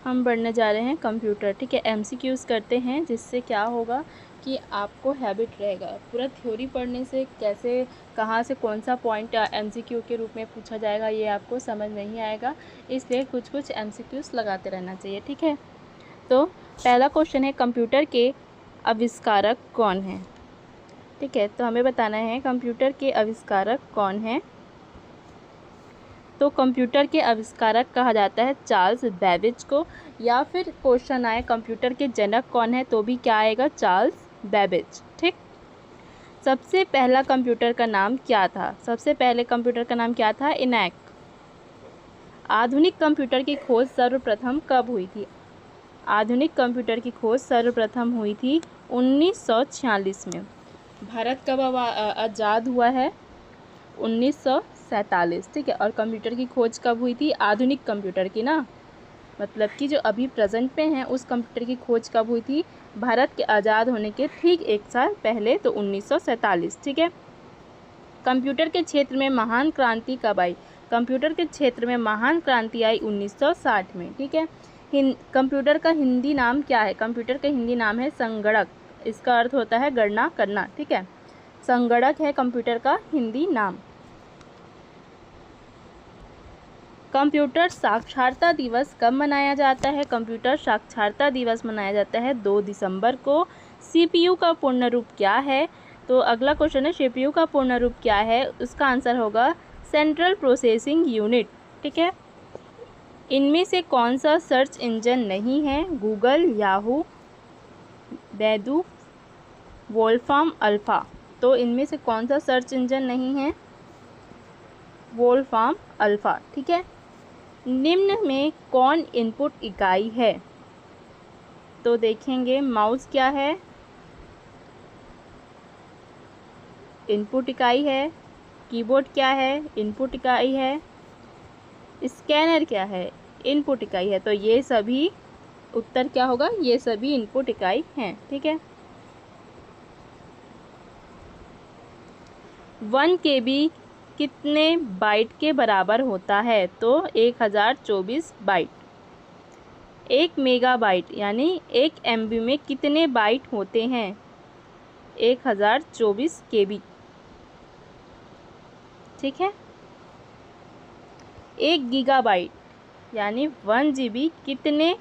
हम बढ़ने जा रहे हैं कंप्यूटर। ठीक है, एमसीक्यूज़ करते हैं जिससे क्या होगा कि आपको हैबिट रहेगा। पूरा थ्योरी पढ़ने से कैसे कहाँ से कौन सा पॉइंट एमसीक्यू के रूप में पूछा जाएगा ये आपको समझ नहीं आएगा, इसलिए कुछ कुछ एमसीक्यूज़ लगाते रहना चाहिए। ठीक है, तो पहला क्वेश्चन है कंप्यूटर के आविष्कारक कौन हैं। ठीक है, तो हमें बताना है कंप्यूटर के आविष्कारक कौन हैं। तो कंप्यूटर के आविष्कारक कहा जाता है चार्ल्स बेबेज को, या फिर क्वेश्चन आए कंप्यूटर के जनक कौन है तो भी क्या आएगा, चार्ल्स बेबेज। ठीक, सबसे पहला कंप्यूटर का नाम क्या था, सबसे पहले कंप्यूटर का नाम क्या था, इनैक। आधुनिक कंप्यूटर की खोज सर्वप्रथम कब हुई थी, आधुनिक कंप्यूटर की खोज सर्वप्रथम हुई थी 1946 में। भारत कब आज़ाद हुआ है, 1947। ठीक है, और कंप्यूटर की खोज कब हुई थी, आधुनिक कंप्यूटर की ना, मतलब कि जो अभी प्रेजेंट पे हैं उस कंप्यूटर की खोज कब हुई थी, भारत के आज़ाद होने के ठीक एक साल पहले, तो 1947। ठीक है, कंप्यूटर के क्षेत्र में महान क्रांति कब आई, कंप्यूटर के क्षेत्र में महान क्रांति आई 1960 में। ठीक है, कंप्यूटर का हिंदी नाम क्या है, कंप्यूटर का हिंदी नाम है संगणक, इसका अर्थ होता है गणना करना। ठीक है, संगणक है कंप्यूटर का हिंदी नाम। कंप्यूटर साक्षरता दिवस कब मनाया जाता है, कंप्यूटर साक्षरता दिवस मनाया जाता है 2 दिसंबर को। सीपीयू का पूर्ण रूप क्या है, तो अगला क्वेश्चन है सीपीयू का पूर्ण रूप क्या है, उसका आंसर होगा सेंट्रल प्रोसेसिंग यूनिट। ठीक है, इनमें से कौन सा सर्च इंजन नहीं है, गूगल, याहू, बैदू, वोल्फाम, अल्फ़ा। तो इनमें से कौन सा सर्च इंजन नहीं है, वोल्फाम, अल्फ़ा। ठीक है, निम्न में कौन इनपुट इकाई है, तो देखेंगे माउस क्या है, इनपुट इकाई है, कीबोर्ड क्या है, इनपुट इकाई है, स्कैनर क्या है, इनपुट इकाई है। तो ये सभी उत्तर क्या होगा, ये सभी इनपुट इकाई हैं। ठीक है, 1 KB कितने बाइट के बराबर होता है, तो 1024 बाइट। 1 मेगाबाइट यानी 1 MB में कितने बाइट होते हैं, 1024 KB। ठीक है, 1 गीगाबाइट यानी 1 GB कितने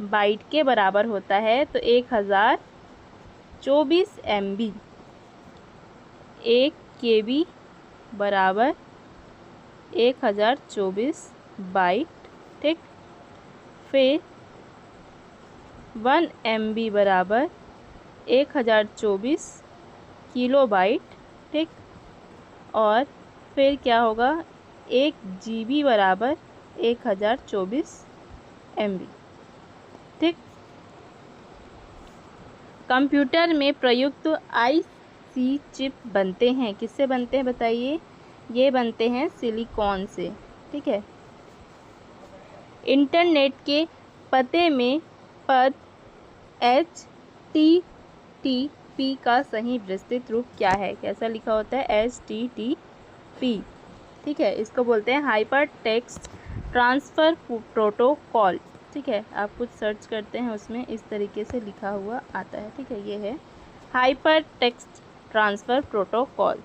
बाइट के बराबर होता है, तो 1024 MB। 1 KB बराबर 1024 बाइट। ठीक, फिर 1 MB बराबर 1024 किलोबाइट। ठीक, और फिर क्या होगा, 1 GB बराबर 1024 MB। ठीक, कंप्यूटर में प्रयुक्त IC चिप बनते हैं, किससे बनते हैं बताइए, ये बनते हैं सिलिकॉन से। ठीक है, इंटरनेट के पते में पद HTTP का सही विस्तृत रूप क्या है, कैसा लिखा होता है, HTTP। ठीक है, इसको बोलते हैं हाइपर टेक्स्ट ट्रांसफ़र प्रोटोकॉल। ठीक है, आप कुछ सर्च करते हैं उसमें इस तरीके से लिखा हुआ आता है। ठीक है, ये है हाइपर टेक्स्ट ट्रांसफ़र प्रोटोकॉल।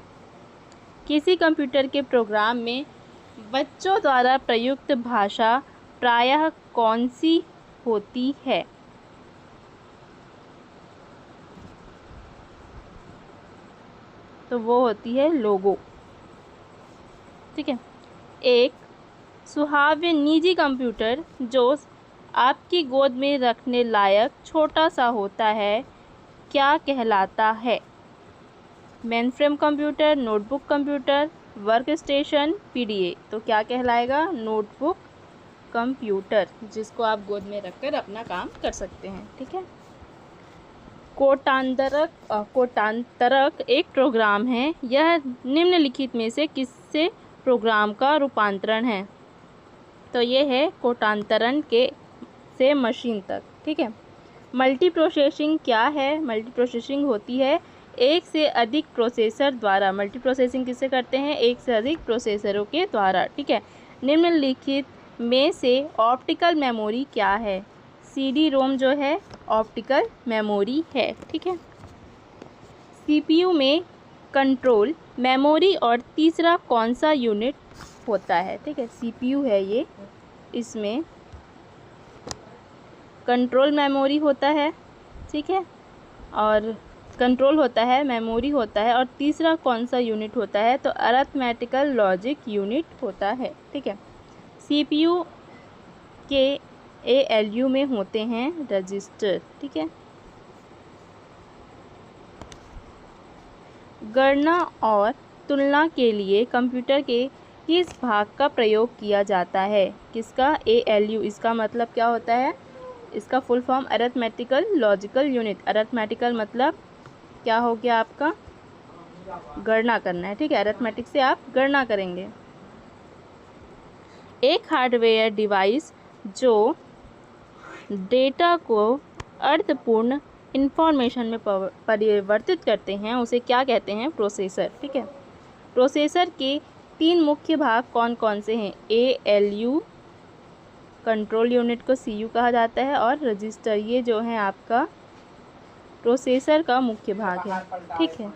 किसी कंप्यूटर के प्रोग्राम में बच्चों द्वारा प्रयुक्त भाषा प्रायः कौन सी होती है, तो वो होती है लोगो। ठीक है, एक सुहाव्य निजी कंप्यूटर जो आपकी गोद में रखने लायक छोटा सा होता है क्या कहलाता है, mainframe computer, notebook computer, work station, PDA। तो क्या कहलाएगा, नोटबुक कंप्यूटर, जिसको आप गोद में रखकर अपना काम कर सकते हैं। ठीक है, कोटांतरक एक प्रोग्राम है, यह निम्नलिखित में से किससे प्रोग्राम का रूपांतरण है, तो ये है कोटांतरण के से मशीन तक। ठीक है, मल्टी प्रोसेसिंग क्या है, मल्टी प्रोसेसिंग होती है एक से अधिक प्रोसेसर द्वारा, मल्टी प्रोसेसिंग किससे करते हैं, एक से अधिक प्रोसेसरों के द्वारा। ठीक है, निम्नलिखित में से ऑप्टिकल मेमोरी क्या है, CD रोम जो है ऑप्टिकल मेमोरी है, ठीक है। CPU में कंट्रोल, मेमोरी और तीसरा कौन सा यूनिट होता है, ठीक है। CPU है ये, इसमें कंट्रोल मेमोरी होता है, ठीक है, और कंट्रोल होता है, मेमोरी होता है, और तीसरा कौन सा यूनिट होता है, तो अरिथमेटिकल लॉजिक यूनिट होता है, ठीक है। CPU के ALU में होते हैं रजिस्टर, ठीक है। गणना और तुलना के लिए कंप्यूटर के किस भाग का प्रयोग किया जाता है, किसका? ALU। इसका मतलब क्या होता है? इसका full form arithmetical logical unit. Arithmetical मतलब क्या हो गया आपका? गणना करना है, ठीक है। अरिथमेटिक से आप गणना करेंगे। एक हार्डवेयर डिवाइस जो डेटा को अर्थपूर्ण इंफॉर्मेशन में परिवर्तित करते हैं उसे क्या कहते हैं? प्रोसेसर, ठीक है। प्रोसेसर के 3 मुख्य भाग कौन कौन से हैं? ALU, कंट्रोल यूनिट को CU कहा जाता है, और रजिस्टर, ये जो है आपका प्रोसेसर का मुख्य भाग है, ठीक है।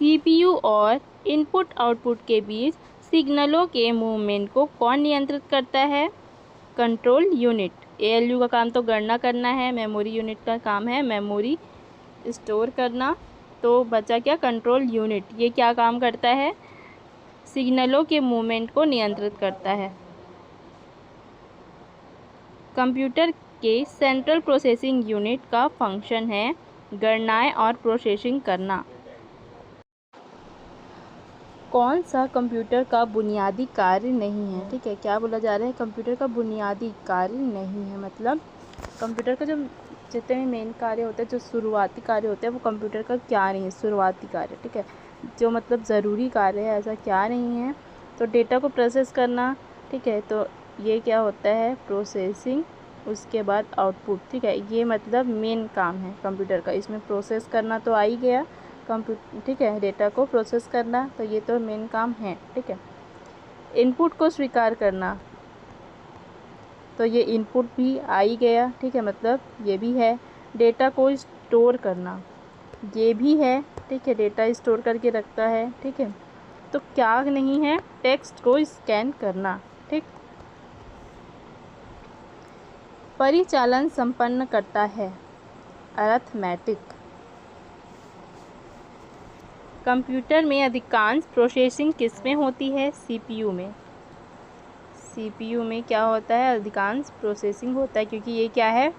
CPU और इनपुट आउटपुट के बीच सिग्नलों के मूवमेंट को कौन नियंत्रित करता है? Control unit. ALU का काम तो गणना करना है, मेमोरी यूनिट का काम है मेमोरी स्टोर करना, तो बचा क्या? Control unit. ये क्या काम करता है? सिग्नलों के मूवमेंट को नियंत्रित करता है। कंप्यूटर के सेंट्रल प्रोसेसिंग यूनिट का फंक्शन है गणनाएं और प्रोसेसिंग करना। कौन सा कंप्यूटर का बुनियादी कार्य नहीं है, ठीक है। क्या बोला जा रहा है? कंप्यूटर का बुनियादी कार्य नहीं है, मतलब कंप्यूटर का जो जितने भी मेन कार्य होते हैं, जो शुरुआती कार्य होते हैं, वो कंप्यूटर का क्या नहीं है? शुरुआती कार्य, ठीक है। जो मतलब ज़रूरी कार्य है, ऐसा क्या नहीं है? तो डेटा को प्रोसेस करना, ठीक है, तो ये क्या होता है? प्रोसेसिंग, उसके बाद आउटपुट, ठीक है। ये मतलब मेन काम है कंप्यूटर का। इसमें प्रोसेस करना तो आ ही गया कंप्यूटर, ठीक है, डेटा को प्रोसेस करना, तो ये तो मेन काम है, ठीक है। इनपुट को स्वीकार करना, तो ये इनपुट भी आ ही गया, ठीक है, मतलब ये भी है। डेटा को स्टोर करना, ये भी है, ठीक है, डेटा स्टोर करके रखता है, ठीक है। तो क्या नहीं है? टेक्स्ट को स्कैन करना, ठीक। परिचालन संपन्न करता है अरिथमेटिक। कंप्यूटर में अधिकांश प्रोसेसिंग किस में होती है? CPU में। CPU में क्या होता है? अधिकांश प्रोसेसिंग होता है, क्योंकि ये क्या है?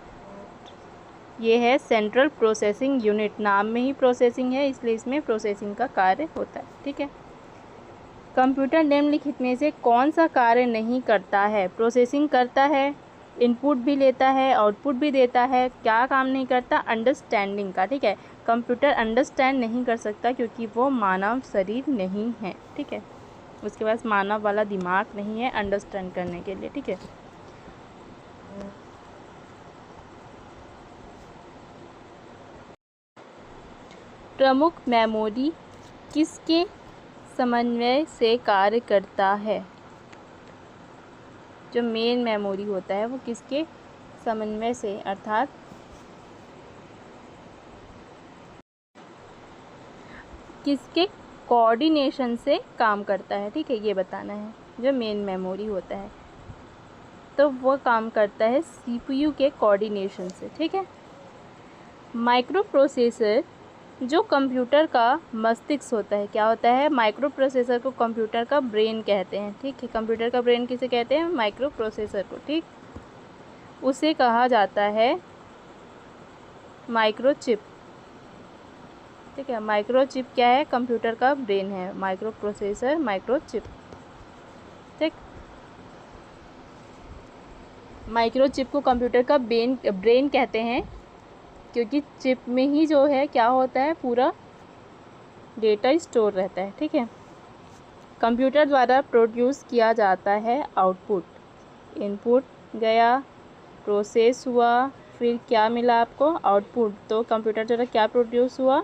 ये है सेंट्रल प्रोसेसिंग यूनिट। नाम में ही प्रोसेसिंग है, इसलिए इसमें प्रोसेसिंग का कार्य होता है, ठीक है। कंप्यूटर निम्नलिखित में से कौन सा कार्य नहीं करता है? प्रोसेसिंग करता है, इनपुट भी लेता है, आउटपुट भी देता है, क्या काम नहीं करता? अंडरस्टैंडिंग का, ठीक है। कंप्यूटर अंडरस्टैंड नहीं कर सकता क्योंकि वो मानव शरीर नहीं है, ठीक है। उसके पास मानव वाला दिमाग नहीं है अंडरस्टैंड करने के लिए, ठीक है। प्रमुख मेमोरी किसके समन्वय से कार्य करता है? जो मेन मेमोरी होता है वो किसके समन्वय से, अर्थात किसके कोऑर्डिनेशन से काम करता है, ठीक है, ये बताना है। जो मेन मेमोरी होता है तो वो काम करता है CPU के कोऑर्डिनेशन से, ठीक है। माइक्रो प्रोसेसर जो कंप्यूटर का मस्तिष्क होता है, क्या होता है? माइक्रो प्रोसेसर को कंप्यूटर का ब्रेन कहते हैं, ठीक है। कंप्यूटर का ब्रेन किसे कहते हैं? माइक्रो प्रोसेसर को, ठीक। उसे कहा जाता है माइक्रोचिप, ठीक है। माइक्रोचिप क्या है? कंप्यूटर का ब्रेन है, माइक्रो प्रोसेसर माइक्रोचिप, ठीक। माइक्रोचिप को कंप्यूटर का ब्रेन कहते हैं क्योंकि चिप में ही जो है क्या होता है? पूरा डेटा स्टोर रहता है, ठीक है। कंप्यूटर द्वारा प्रोड्यूस किया जाता है आउटपुट। इनपुट गया, प्रोसेस हुआ, फिर क्या मिला आपको? आउटपुट। तो कंप्यूटर द्वारा क्या प्रोड्यूस हुआ?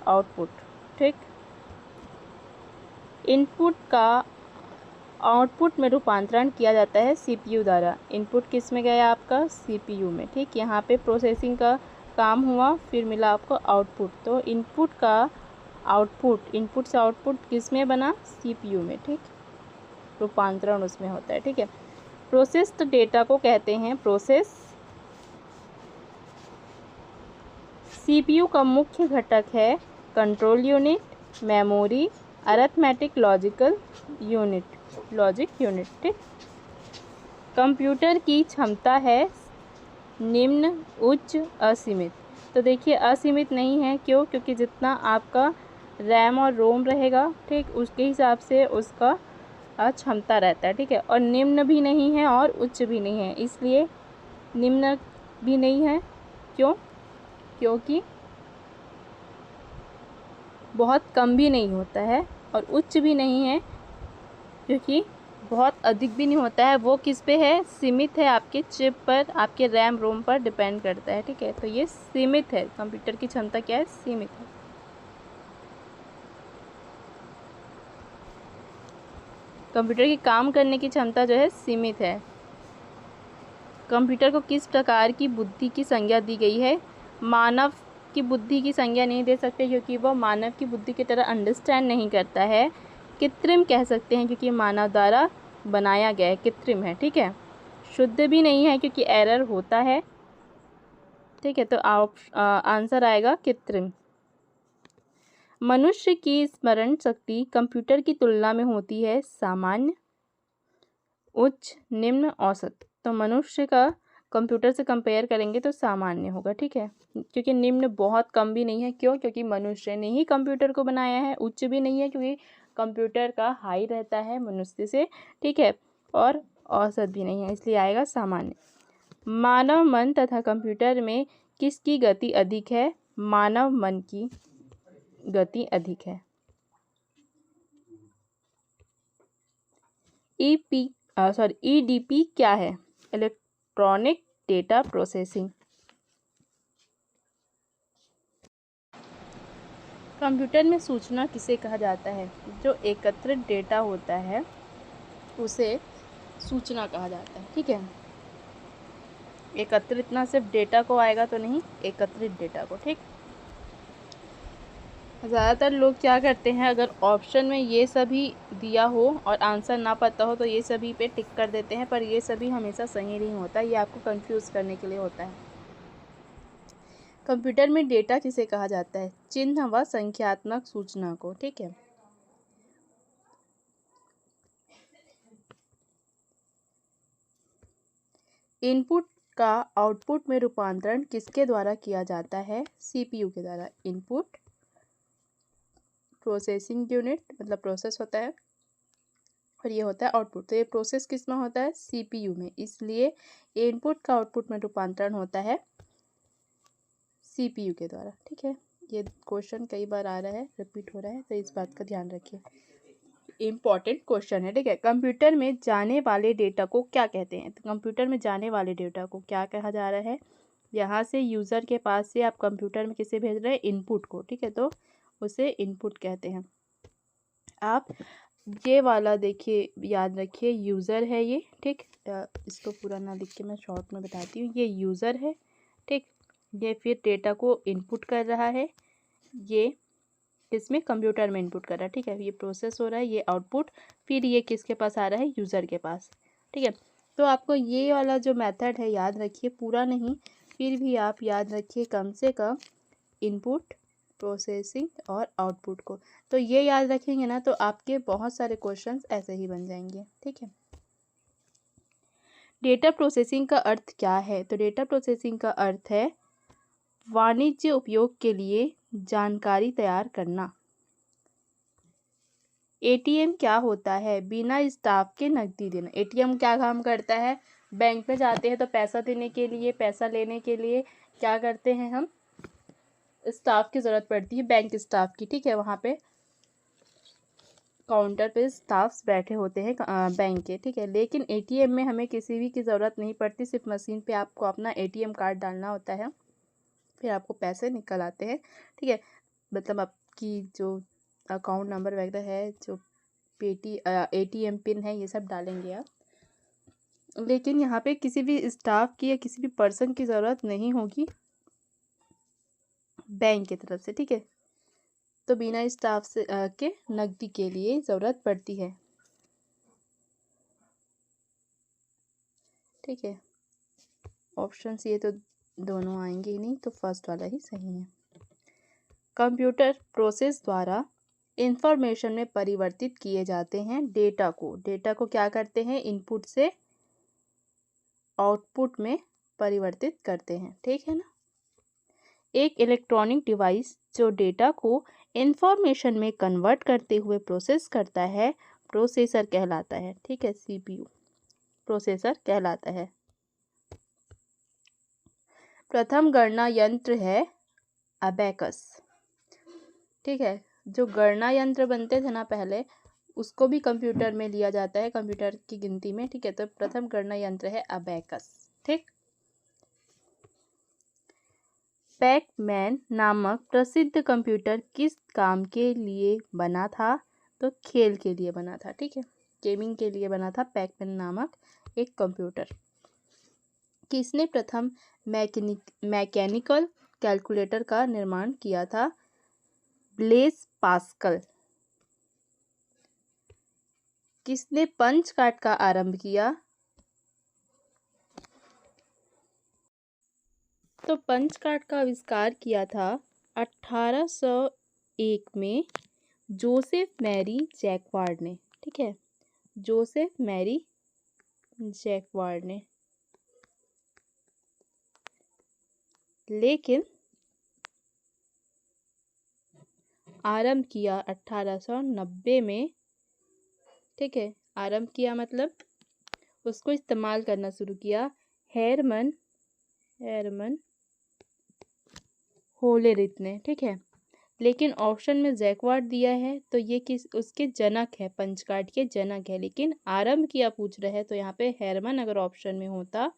आउटपुट, ठीक। इनपुट का आउटपुट में रूपांतरण किया जाता है सीपीयू द्वारा। इनपुट किस में गया आपका, सीपीयू में। ठीक, यहाँ पे प्रोसेसिंग का काम हुआ, फिर मिला आपको आउटपुट। तो इनपुट का आउटपुट, इनपुट से आउटपुट किस में बना, सीपीयू में। ठीक, रूपांतरण उसमें होता है। ठीक है, प्रोसेस्ड डेटा को कहते हैं प्रोसेस। सीपीयू का मुख्य घटक है control unit, memory, arithmetic logical unit, logic unit. ठीक, कंप्यूटर की क्षमता है निम्न, उच्च, असीमित। तो देखिए असीमित नहीं है, क्यों, क्योंकि जितना आपका रैम और रोम रहेगा, ठीक, उसके हिसाब से उसका क्षमता रहता है। ठीक है, और निम्न भी नहीं है और उच्च भी नहीं है, इसलिए निम्न भी नहीं है, क्यों, क्योंकि बहुत कम भी नहीं होता है, और उच्च भी नहीं है क्योंकि बहुत अधिक भी नहीं होता है। वो किस पे है, सीमित है, आपके चिप पर, आपके रैम रोम पर डिपेंड करता है। ठीक है, तो ये सीमित है, कंप्यूटर की क्षमता क्या है, सीमित है। कंप्यूटर की काम करने की क्षमता जो है सीमित है। कंप्यूटर को किस प्रकार की बुद्धि की संज्ञा दी गई है, मानव की बुद्धि की संज्ञा नहीं दे सकते क्योंकि वह मानव की बुद्धि की तरह अंडरस्टैंड नहीं करता है। कृत्रिम कह सकते हैं क्योंकि मानव द्वारा बनाया गया है, कृत्रिम है। ठीक है, शुद्ध भी नहीं है क्योंकि एरर होता है। ठीक है, तो आंसर आएगा कृत्रिम। मनुष्य की स्मरण शक्ति कंप्यूटर की तुलना में होती है सामान्य, उच्च, निम्न, औसत। तो मनुष्य का कंप्यूटर से कंपेयर करेंगे तो सामान्य होगा। ठीक है, क्योंकि निम्न बहुत कम भी नहीं है, क्यों, क्योंकि मनुष्य ने ही कंप्यूटर को बनाया है। उच्च भी नहीं है क्योंकि कंप्यूटर का हाई रहता है मनुष्य से। ठीक है, और औसत भी नहीं है, इसलिए आएगा सामान्य। मानव मन तथा कंप्यूटर में किसकी गति अधिक है, मानव मन की गति अधिक है। ईडीपी क्या है, इलेक्ट्रॉनिक डेटा प्रोसेसिंग। कंप्यूटर में सूचना किसे कहा जाता है, जो एकत्रित डेटा होता है उसे सूचना कहा जाता है। ठीक है, एकत्रित ना सिर्फ डेटा को आएगा तो नहीं, एकत्रित डेटा को। ठीक, ज़्यादातर लोग क्या करते हैं, अगर ऑप्शन में ये सभी दिया हो और आंसर ना पता हो तो ये सभी पे टिक कर देते हैं, पर ये सभी हमेशा सही नहीं होता, ये आपको कंफ्यूज करने के लिए होता है। कंप्यूटर में डेटा किसे कहा जाता है, चिन्ह व संख्यात्मक सूचना को। ठीक है, इनपुट का आउटपुट में रूपांतरण किसके द्वारा किया जाता है, सीपीयू के द्वारा। इनपुट प्रोसेसिंग यूनिट मतलब प्रोसेस होता है, और ये होता है आउटपुट। तो ये प्रोसेस किस में होता है, सीपीयू में, इसलिए इनपुट का आउटपुट में रूपांतरण होता है सीपीयू के द्वारा। ठीक है, ये क्वेश्चन कई बार आ रहा है, रिपीट हो रहा है, तो इस बात का ध्यान रखिए, इम्पॉर्टेंट क्वेश्चन है। ठीक है, कंप्यूटर में जाने वाले डेटा को क्या कहते हैं, तो कंप्यूटर में जाने वाले डेटा को क्या कहा जा रहा है, यहाँ से यूज़र के पास से आप कंप्यूटर में किसे भेज रहे हैं, इनपुट को। ठीक है, तो उसे इनपुट कहते हैं। आप ये वाला देखिए, याद रखिए, यूज़र है ये। ठीक, इसको पूरा ना लिख के मैं शॉर्ट में बताती हूँ। ये यूज़र है। ठीक, ये फिर डेटा को इनपुट कर रहा है, ये इसमें कंप्यूटर में इनपुट कर रहा है। ठीक है, ये प्रोसेस हो रहा है, ये आउटपुट, फिर ये किसके पास आ रहा है, यूज़र के पास। ठीक है, तो आपको ये वाला जो मेथड है याद रखिए, पूरा नहीं फिर भी आप याद रखिए कम से कम इनपुट, प्रोसेसिंग और आउटपुट को। तो ये याद रखेंगे ना तो आपके बहुत सारे क्वेश्चंस ऐसे ही बन जाएंगे। ठीक है, डेटा प्रोसेसिंग का अर्थ क्या है, तो डेटा प्रोसेसिंग का अर्थ है वाणिज्य उपयोग के लिए जानकारी तैयार करना। एटीएम क्या होता है, बिना स्टाफ के नकदी देना। एटीएम क्या काम करता है, बैंक में जाते हैं तो पैसा देने के लिए, पैसा लेने के लिए क्या करते हैं हम, स्टाफ की ज़रूरत पड़ती है, बैंक स्टाफ की। ठीक है, वहाँ पे काउंटर पे स्टाफ्स बैठे होते हैं बैंक के। ठीक है, लेकिन एटीएम में हमें किसी भी की ज़रूरत नहीं पड़ती, सिर्फ मशीन पे आपको अपना एटीएम कार्ड डालना होता है, फिर आपको पैसे निकल आते हैं। ठीक है, मतलब आपकी जो अकाउंट नंबर वगैरह है, जो ATM पिन है, ये सब डालेंगे आप। लेकिन यहाँ पे किसी भी स्टाफ की या किसी भी पर्सन की ज़रूरत नहीं होगी बैंक की तरफ से, ठीक है। तो बिना स्टाफ से के नकदी के लिए ज़रूरत पड़ती है, ठीक है। ऑप्शंस ये तो दोनों आएंगे ही नहीं, तो फर्स्ट वाला ही सही है। कंप्यूटर प्रोसेस द्वारा इंफॉर्मेशन में परिवर्तित किए जाते हैं डेटा को क्या करते हैं, इनपुट से आउटपुट में परिवर्तित करते हैं, ठीक है ना। एक इलेक्ट्रॉनिक डिवाइस जो डेटा को इंफॉर्मेशन में कन्वर्ट करते हुए प्रोसेस करता है प्रोसेसर कहलाता है, ठीक है। CPU प्रोसेसर कहलाता है। प्रथम गणना यंत्र है अबेकस, ठीक है। जो गणना यंत्र बनते थे ना पहले, उसको भी कंप्यूटर में लिया जाता है, कंप्यूटर की गिनती में, ठीक है। तो प्रथम गणना यंत्र है अबेकस, ठीक। पैकमैन नामक प्रसिद्ध कंप्यूटर किस काम के लिए बना था, तो खेल के लिए बना था, ठीक है। गेमिंग के लिए बना था पैकमैन नामक एक कंप्यूटर। किसने प्रथम मैकेनिकल कैलकुलेटर का निर्माण किया था, ब्लेस पास्कल। किसने पंच कार्ड का आरंभ किया, तो पंच कार्ड का आविष्कार किया था 1801 में जोसेफ मैरी जैकवार्ड ने, ठीक है। जोसेफ मैरी जैकवार्ड ने। लेकिन आरंभ किया 1890 में, ठीक है। आरंभ किया मतलब उसको इस्तेमाल करना शुरू किया हेरमन होलेरिथ ने, ठीक है। लेकिन ऑप्शन में जैकवार्ड दिया है, तो ये उसके जनक है, पंच कार्ड के जनक है। लेकिन आरंभ किया पूछ रहे हैं, तो यहाँ पे हेरमन अगर ऑप्शन में होता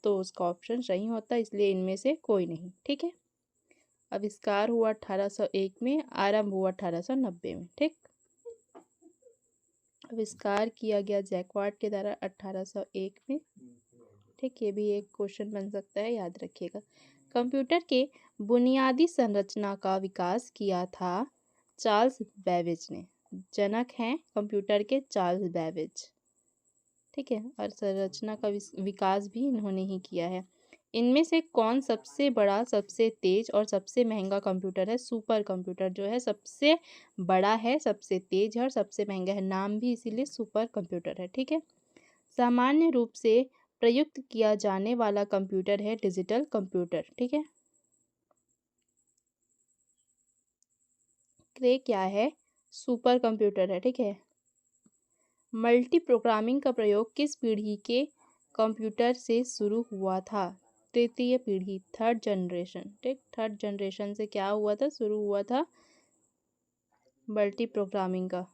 तो उसका ऑप्शन सही होता, इसलिए इनमें से कोई नहीं, ठीक है। आविष्कार हुआ 1801 में, आरंभ हुआ 1890 में, ठीक। आविष्कार किया गया जैकवार्ड के द्वारा 1801 में, ठीक। ये भी एक क्वेश्चन बन सकता है, याद रखिएगा। कंप्यूटर के बुनियादी संरचना का विकास किया था चार्ल्स बेबेज ने। जनक हैं कंप्यूटर के चार्ल्स बेबेज, ठीक है। और संरचना का विकास भी इन्होंने ही किया है। इनमें से कौन सबसे बड़ा, सबसे तेज और सबसे महंगा कंप्यूटर है, सुपर कंप्यूटर जो है सबसे बड़ा है, सबसे तेज है और सबसे महंगा है, नाम भी इसीलिए सुपर कंप्यूटर है, ठीक है। सामान्य रूप से प्रयुक्त किया जाने वाला कंप्यूटर है डिजिटल कंप्यूटर, ठीक है। क्रे क्या है, सुपर कंप्यूटर है, ठीक है। मल्टी प्रोग्रामिंग का प्रयोग किस पीढ़ी के कंप्यूटर से शुरू हुआ था, तृतीय पीढ़ी, थर्ड जनरेशन, ठीक। थर्ड जनरेशन से क्या हुआ था, शुरू हुआ था मल्टी प्रोग्रामिंग का।